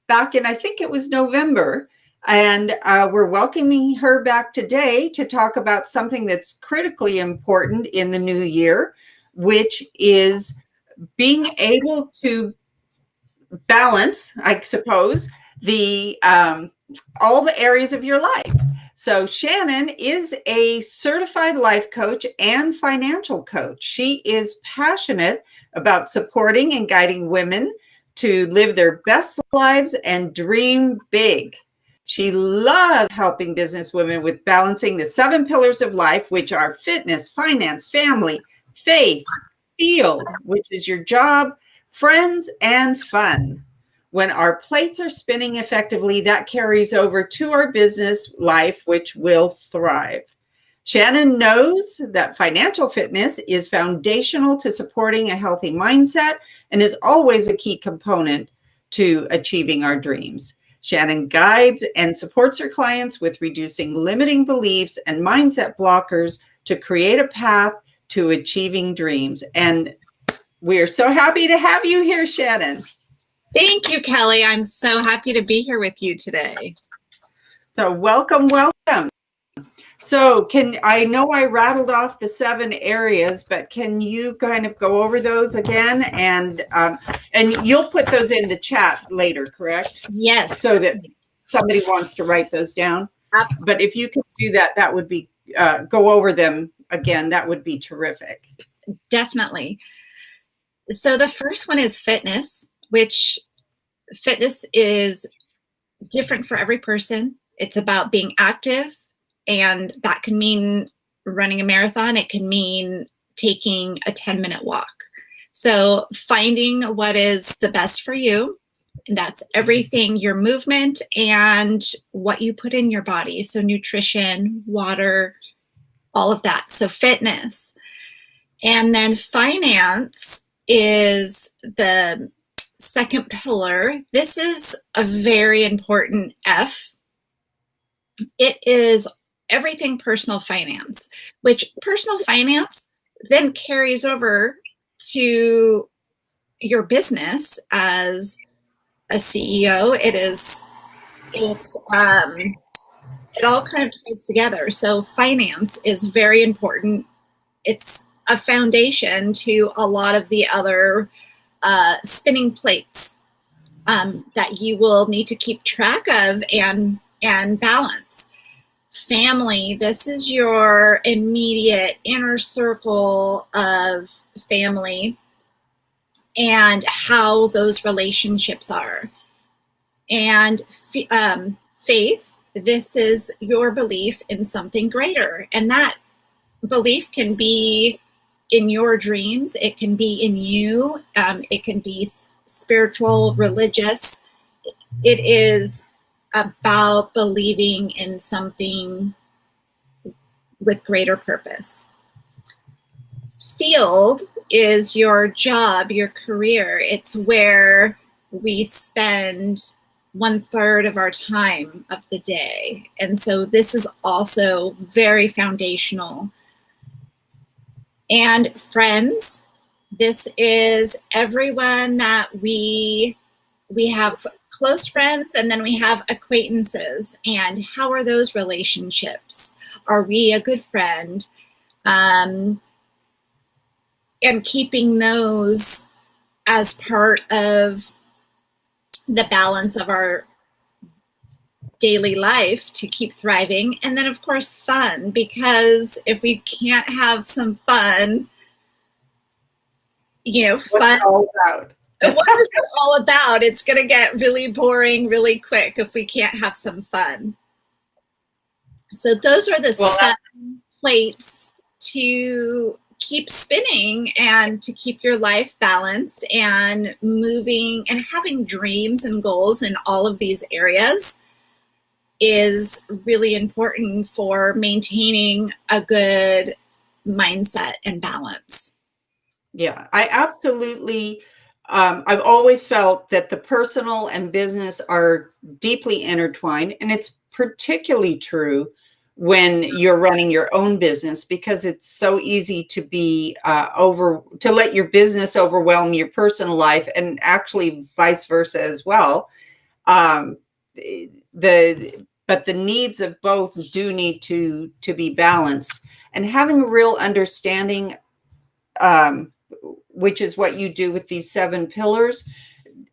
back in, I think it was November. And we're welcoming her back today to talk about something that's critically important in the new year, which is being able to balance, I suppose, the all the areas of your life. So Shannon is a certified life coach and financial coach. She is passionate about supporting and guiding women to live their best lives and dream big. She loves helping business women with balancing the 7 pillars of life, which are fitness, finance, family, faith, field, which is your job, friends, and fun. When our plates are spinning effectively, that carries over to our business life, which will thrive. Shannon knows that financial fitness is foundational to supporting a healthy mindset and is always a key component to achieving our dreams. Shannon guides and supports her clients with reducing limiting beliefs and mindset blockers to create a path to achieving dreams. And we're so happy to have you here, Shannon. Thank you, Kelly. I'm so happy to be here with you today. So welcome. So I know I rattled off the 7 areas, but can you kind of go over those again? And you'll put those in the chat later, correct? Yes. So that somebody wants to write those down. Absolutely. But if you could do that, that would be, go over them again. That would be terrific. Definitely. So the first one is fitness, which fitness is different for every person. It's about being active, and that can mean running a marathon. It can mean taking a 10-minute walk. So finding what is the best for you, and that's everything, your movement and what you put in your body. So nutrition, water, all of that. So fitness. And then finance is the second pillar. This is a very important F. It is everything personal finance, which personal finance then carries over to your business as a CEO. It all kind of ties together. So finance is very important. It's a foundation to a lot of the other spinning plates that you will need to keep track of and balance. Family, this is your immediate inner circle of family and how those relationships are. And faith, this is your belief in something greater. And that belief can be in your dreams. It can be in you. It can be spiritual, religious. It is about believing in something with greater purpose. Field is your job, your career. It's where we spend 1/3 of our time of the day. And so this is also very foundational. And friends, this is everyone that we have close friends, and then we have acquaintances. And how are those relationships? Are we a good friend? And keeping those as part of the balance of our daily life to keep thriving. And then of course fun, because if we can't have some fun, fun. What's it all about? What is it all about? It's going to get really boring really quick if we can't have some fun. So those are the 7 plates to keep spinning and to keep your life balanced and moving and having dreams and goals in all of these areas is really important for maintaining a good mindset and balance. Yeah, I absolutely, I've always felt that the personal and business are deeply intertwined, and it's particularly true when you're running your own business, because it's so easy to be to let your business overwhelm your personal life, and actually vice versa as well. Um, but the needs of both do need to be balanced, and having a real understanding, which is what you do with these 7 pillars,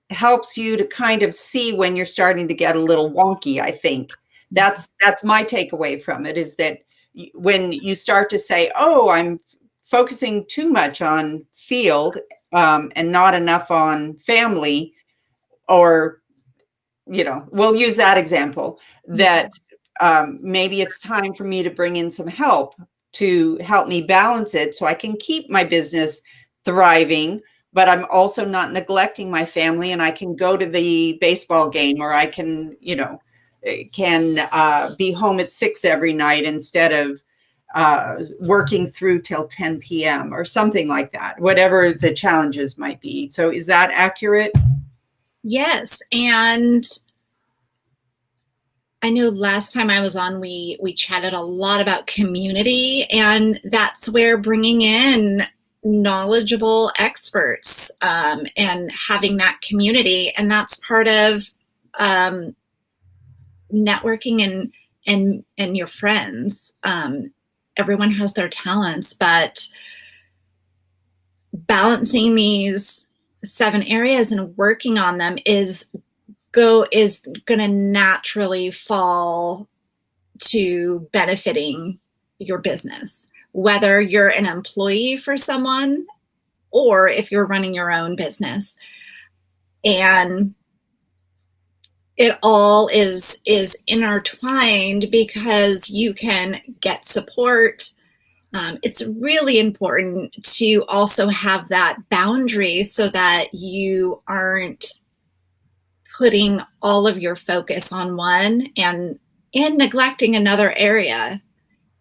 helps you to kind of see when you're starting to get a little wonky. I think that's my takeaway from it, is that when you start to say, oh, I'm focusing too much on field, and not enough on family, or, we'll use that example, that maybe it's time for me to bring in some help to help me balance it so I can keep my business thriving, but I'm also not neglecting my family, and I can go to the baseball game, or I can, be home at 6 every night instead of working through till 10 p.m. or something like that, whatever the challenges might be. So is that accurate? Yes. And I know last time I was on, we chatted a lot about community, and that's where bringing in knowledgeable experts, and having that community, and that's part of networking and your friends. Everyone has their talents, but balancing these 7 areas and working on them is going to naturally fall to benefiting your business, whether you're an employee for someone or if you're running your own business. And it all is intertwined because you can get support. It's really important to also have that boundary so that you aren't putting all of your focus on one and neglecting another area.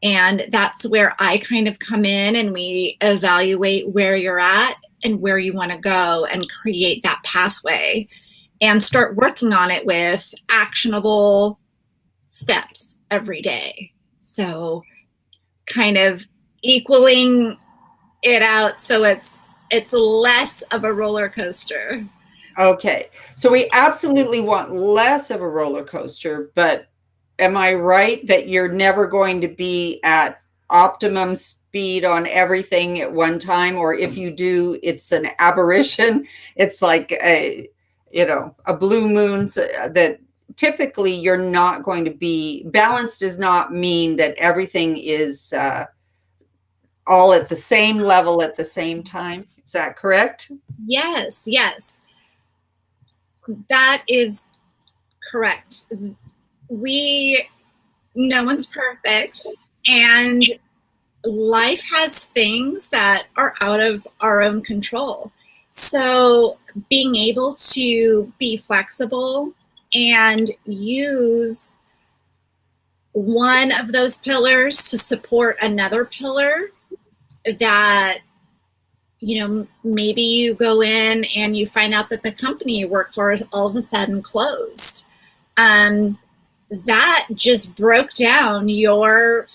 And that's where I kind of come in, and we evaluate where you're at and where you want to go and create that pathway and start working on it with actionable steps every day. So kind of equaling it out so it's less of a roller coaster. Okay. So we absolutely want less of a roller coaster, but am I right that you're never going to be at optimum speed on everything at one time? Or if you do, it's an aberration. It's like a blue moon, so that typically you're not going to be balanced. Does not mean that everything is all at the same level at the same time. Is that correct? Yes, that is correct. No one's perfect, and life has things that are out of our own control. So being able to be flexible and use one of those pillars to support another pillar, that maybe you go in and you find out that the company you work for is all of a sudden closed. That just broke down your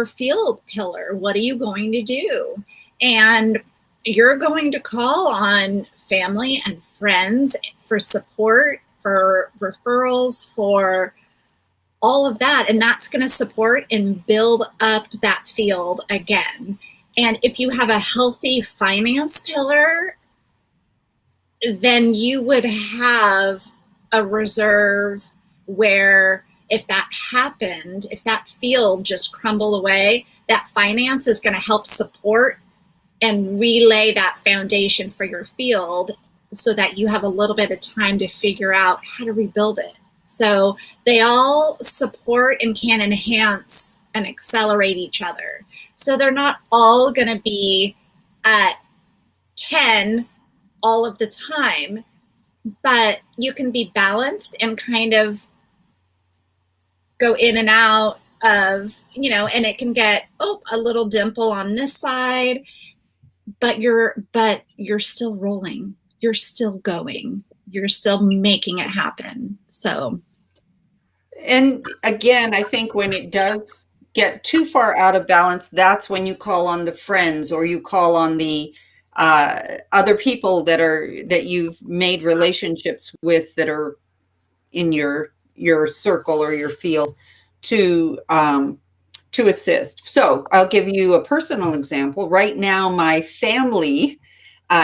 field pillar. What are you going to do? And you're going to call on family and friends for support, for referrals, for all of that. And that's going to support and build up that field again. And if you have a healthy finance pillar, then you would have a reserve where if that happened, if that field just crumbled away, that finance is going to help support and relay that foundation for your field so that you have a little bit of time to figure out how to rebuild it. So they all support and can enhance and accelerate each other. So they're not all going to be at 10 all of the time, but you can be balanced and kind of go in and out of, and it can get, a little dimple on this side, but you're still rolling. You're still going. You're still making it happen. So. And again, I think when it does get too far out of balance, that's when you call on the friends, or you call on the other people that you've made relationships with, that are in your circle or your field to assist. So I'll give you a personal example. Right now, my family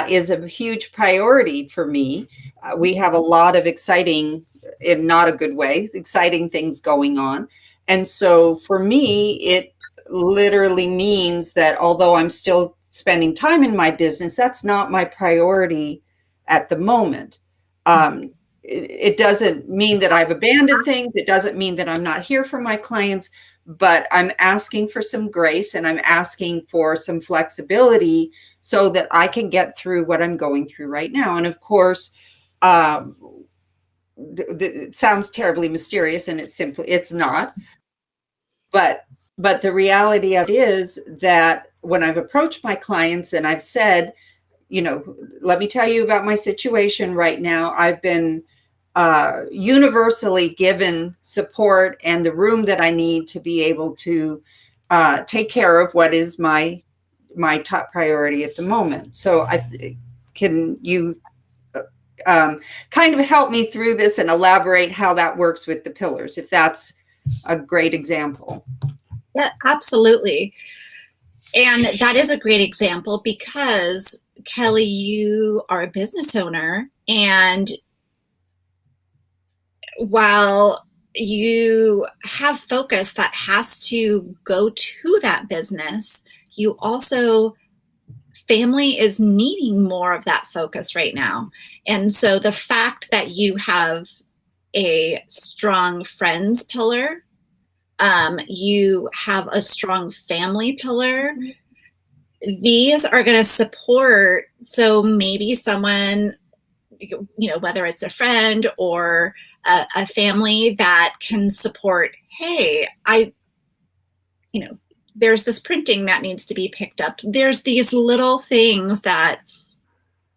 is a huge priority for me. We have a lot of exciting, in not a good way, exciting things going on. And so for me, it literally means that although I'm still spending time in my business, that's not my priority at the moment. It doesn't mean that I've abandoned things. It doesn't mean that I'm not here for my clients, but I'm asking for some grace and I'm asking for some flexibility so that I can get through what I'm going through right now. And of course, it sounds terribly mysterious, and it's not. But the reality of it is that when I've approached my clients and I've said, let me tell you about my situation right now, I've been universally given support and the room that I need to be able to take care of what is my top priority at the moment. So can you kind of help me through this and elaborate how that works with the pillars, if that's a great example? Yeah, absolutely. And that is a great example because, Kelly, you are a business owner, and while you have focus that has to go to that business, you also, family is needing more of that focus right now. And so the fact that you have a strong friends pillar, you have a strong family pillar, these are going to support. So maybe someone, whether it's a friend or a family that can support, hey, there's this printing that needs to be picked up. There's these little things that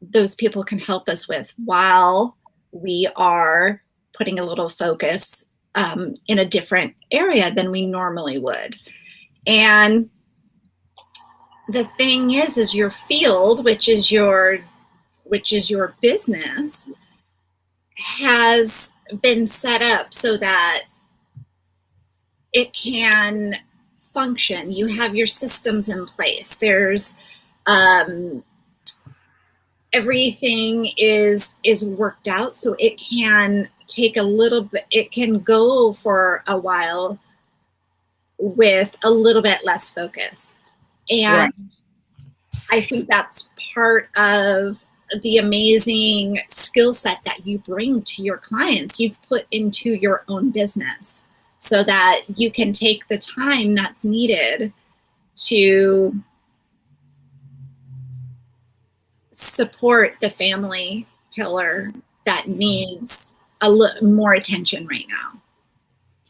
those people can help us with while we are putting a little focus in a different area than we normally would. And the thing is your field, which is your business, has been set up so that it can function. You have your systems in place. There's everything is worked out, so it can take a little bit, it can go for a while with a little bit less focus. And right. I think that's part of the amazing skill set that you bring to your clients, you've put into your own business, so that you can take the time that's needed to support the family pillar that needs a little more attention right now.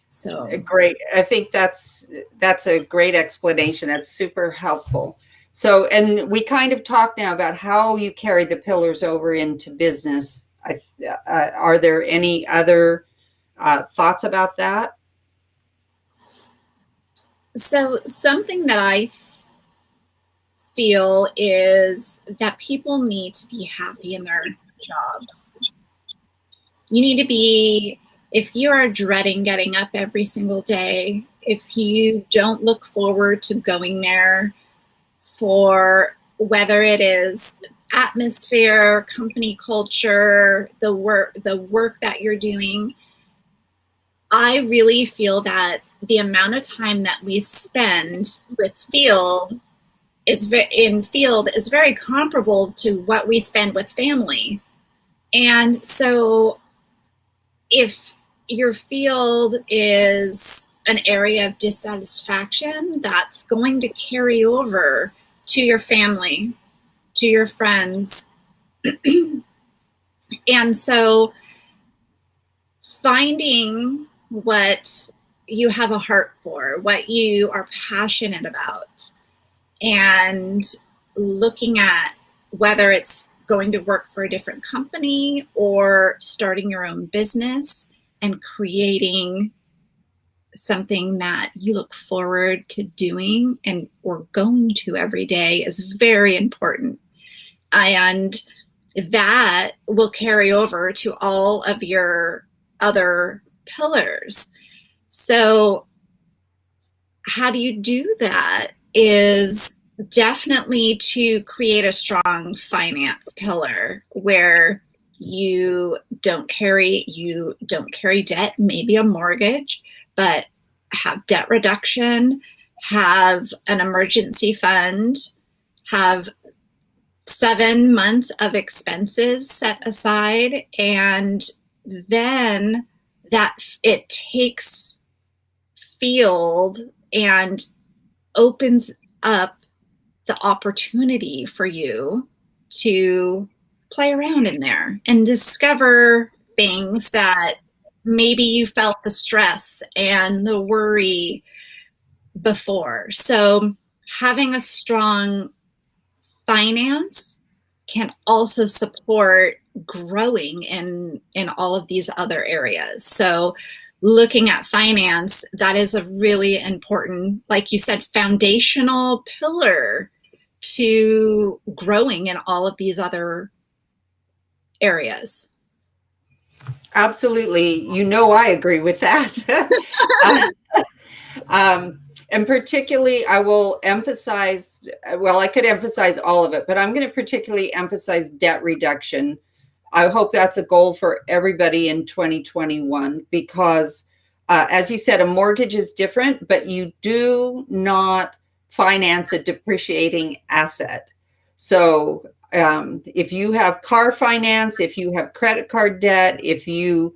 So great. I think that's a great explanation. That's super helpful. So, and we kind of talked now about how you carry the pillars over into business. Are there any other thoughts about that? So something that I feel is that people need to be happy in their jobs. You need to be, if you are dreading getting up every single day, if you don't look forward to going there, for whether it is atmosphere, company culture, the work that you're doing, I really feel that the amount of time that we spend with field is very comparable to what we spend with family. And so if your field is an area of dissatisfaction, that's going to carry over to your family, to your friends. And so finding what you have a heart for, what you are passionate about, and looking at whether it's going to work for a different company or starting your own business and creating something that you look forward to doing and or going to every day is very important. And that will carry over to all of your other pillars. So how do you do that is definitely to create a strong finance pillar where you don't carry debt, maybe a mortgage, but have debt reduction, have an emergency fund, have 7 months of expenses set aside, and then that it takes field and opens up the opportunity for you to play around in there and discover things that maybe you felt the stress and the worry before. So having a strong finance can also support growing in all of these other areas. So looking at finance, that is a really important, like you said, foundational pillar to growing in all of these other areas. Absolutely. I agree with that. And particularly, I will emphasize, well, I could emphasize all of it, but I'm going to particularly emphasize debt reduction. I hope that's a goal for everybody in 2021 because, as you said, a mortgage is different, but you do not finance a depreciating asset. So if you have car finance, if you have credit card debt, if you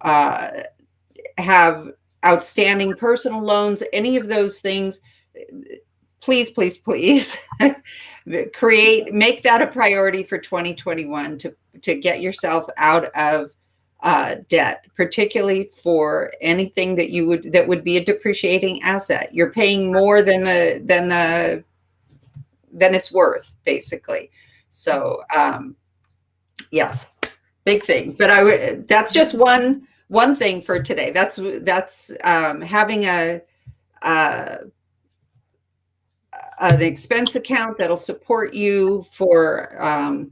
have outstanding personal loans, any of those things, please, please, please make that a priority for 2021 to get yourself out of debt, particularly for anything that would be a depreciating asset. You're paying more than it's worth, basically. So yes, big thing. But that's just one thing for today. That's having an expense account that'll support you for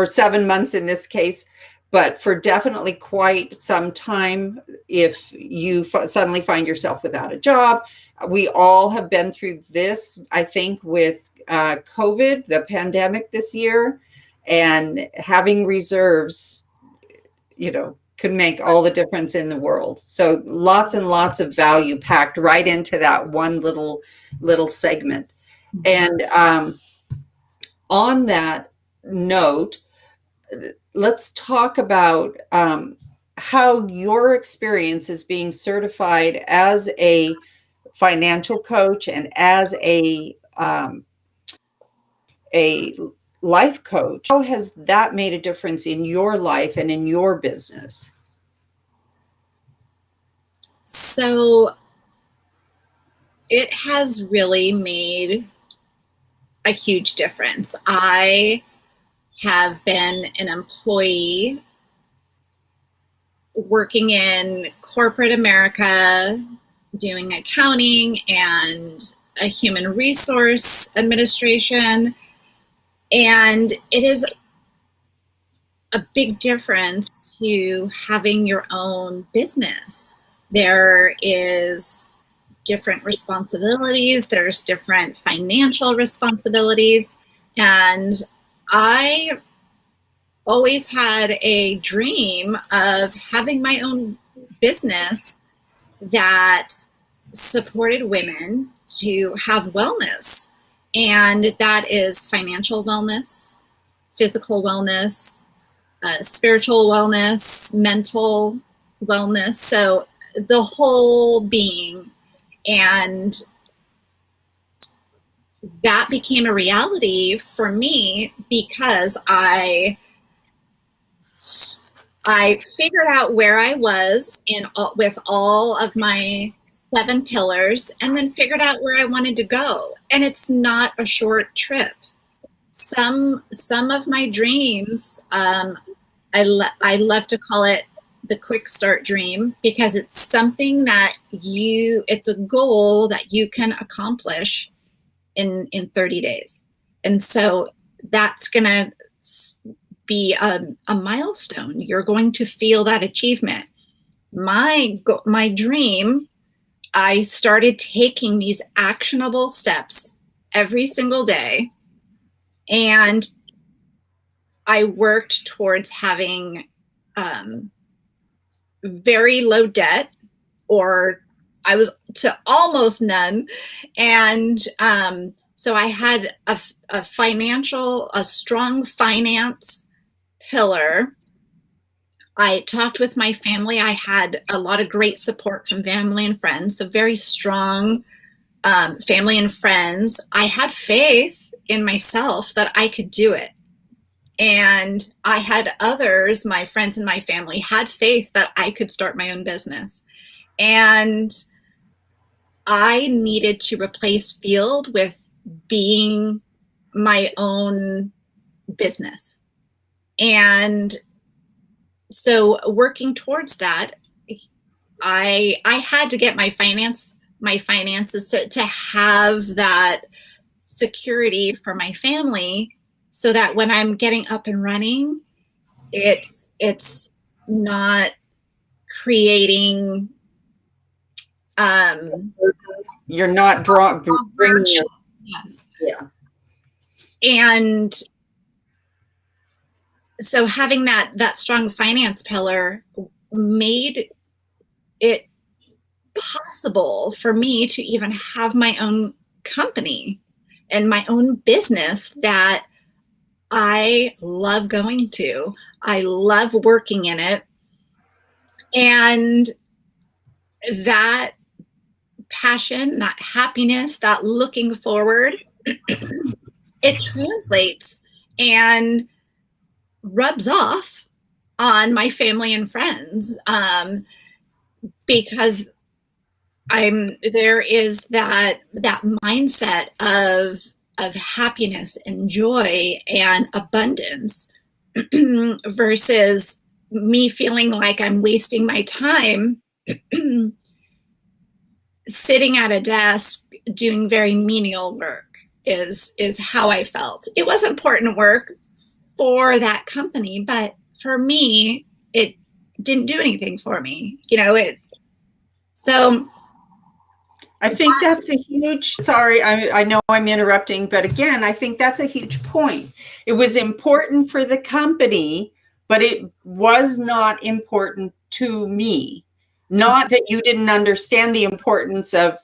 7 months in this case, but for definitely quite some time if you suddenly find yourself without a job. We all have been through this, I think, with COVID, the pandemic this year, and having reserves, could make all the difference in the world. So lots and lots of value packed right into that one little segment. And on that note, let's talk about how your experience is being certified as a financial coach and as a life coach. How has that made a difference in your life and in your business? So it has really made a huge difference. I have been an employee working in corporate America, doing accounting and a human resource administration. And it is a big difference to having your own business. There is different responsibilities, there's different financial responsibilities, and I always had a dream of having my own business that supported women to have wellness, and that is financial wellness, physical wellness, spiritual wellness, mental wellness, so the whole being. And that became a reality for me because I figured out where I was with all of my 7 pillars, and then figured out where I wanted to go. And it's not a short trip. Some of my dreams, I love to call it the quick start dream, because it's something that it's a goal that you can accomplish in 30 days. And so that's going to be a milestone. You're going to feel that achievement. My dream, I started taking these actionable steps every single day, and I worked towards having very low debt, or I was to almost none. And so I had a strong finance pillar. I talked with my family. I had a lot of great support from family and friends, so very strong family and friends. I had faith in myself that I could do it. And I had others, my friends and my family, had faith that I could start my own business. And I needed to replace field with being my own business. And so working towards that, I had to get my finances to have that security for my family, so that when I'm getting up and running, it's not creating you're not bringing your, yeah. And so having that strong finance pillar made it possible for me to even have my own company and my own business that I love going to. I love working in it. And that passion, that happiness, that looking forward, it translates and rubs off on my family and friends, because there is that mindset of happiness and joy and abundance versus me feeling like I'm wasting my time sitting at a desk doing very menial work is how I felt. It was important work for that company, but for me, it didn't do anything for me. So I think that's a huge, sorry, I know I'm interrupting, but again, I think that's a huge point. It was important for the company, but it was not important to me. Not that you didn't understand the importance of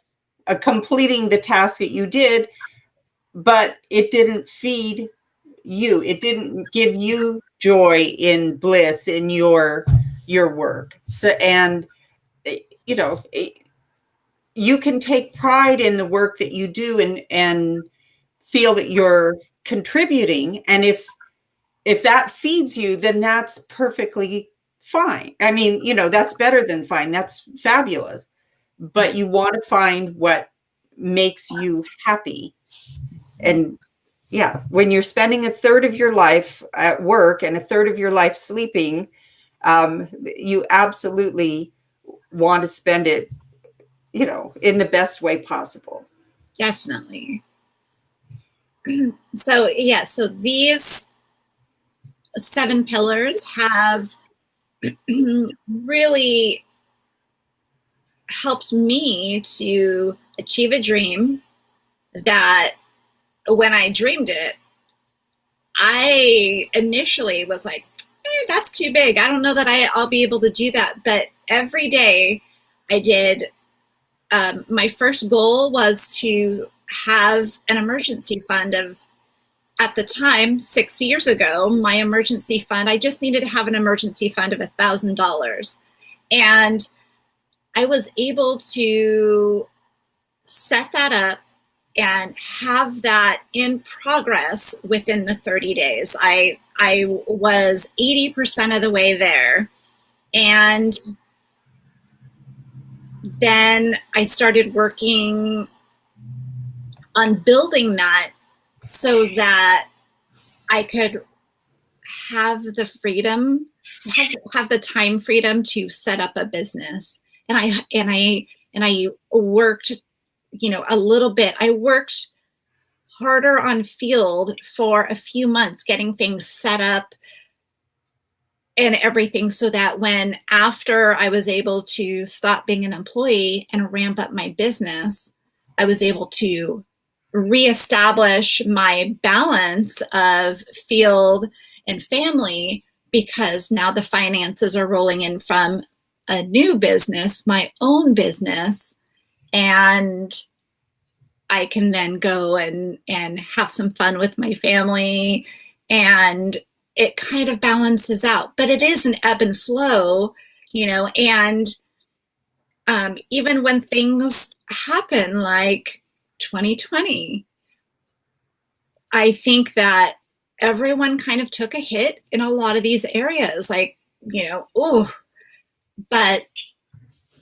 completing the task that you did, but it didn't feed you. It didn't give you joy in bliss in your work. So, and you can take pride in the work that you do and feel that you're contributing. And if that feeds you, then that's perfectly fine. I mean, that's better than fine. That's fabulous. But you want to find what makes you happy. And yeah, when you're spending a third of your life at work and a third of your life sleeping, you absolutely want to spend it in the best way possible. Definitely. So these 7 pillars have really helped me to achieve a dream that when I dreamed it, I initially was like, that's too big. I don't know that I'll be able to do that. But every day I did. My first goal was to have an emergency fund of, at the time, 6 years ago, my emergency fund, I just needed to have an emergency fund of $1,000. And I was able to set that up and have that in progress within the 30 days. I was 80% of the way there. And then I started working on building that so that I could have the freedom, have the time freedom to set up a business. And I worked, a little bit. I worked harder on field for a few months, getting things set up, and everything, so that when after I was able to stop being an employee and ramp up my business, I was able to reestablish my balance of field and family, because now the finances are rolling in from a new business, my own business, and I can then go and have some fun with my family, and it kind of balances out. But it is an ebb and flow, and even when things happen like 2020, I think that everyone kind of took a hit in a lot of these areas, like, but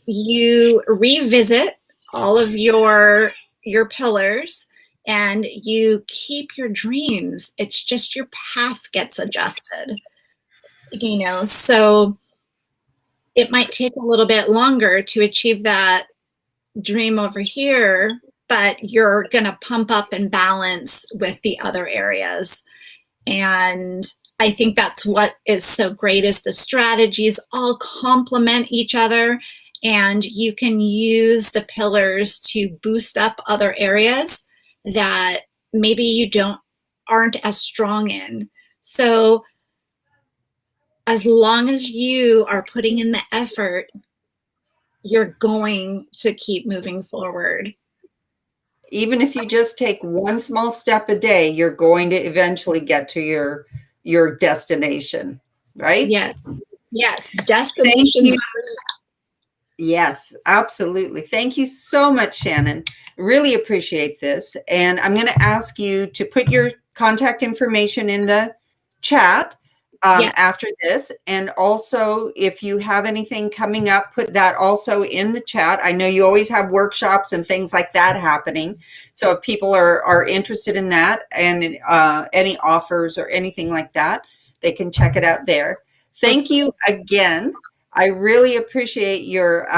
you revisit all of your pillars and you keep your dreams. It's just your path gets adjusted, so it might take a little bit longer to achieve that dream over here, but you're going to pump up and balance with the other areas. And I think that's what is so great, is the strategies all complement each other, and you can use the pillars to boost up other areas that maybe you aren't as strong in. So as long as you are putting in the effort, you're going to keep moving forward. Even if you just take one small step a day, you're going to eventually get to your destination, right? Yes. Destination. Yes, absolutely. Thank you so much, Shannon. Really appreciate this. And I'm going to ask you to put your contact information in the chat after this. And also, if you have anything coming up, put that also in the chat. I know you always have workshops and things like that happening. So if people are interested in that, and any offers or anything like that, they can check it out there. Thank you again. I really appreciate your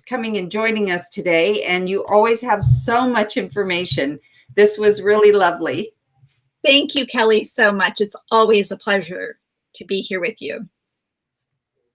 coming and joining us today. And you always have so much information. This was really lovely. Thank you, Kelly, so much. It's always a pleasure to be here with you.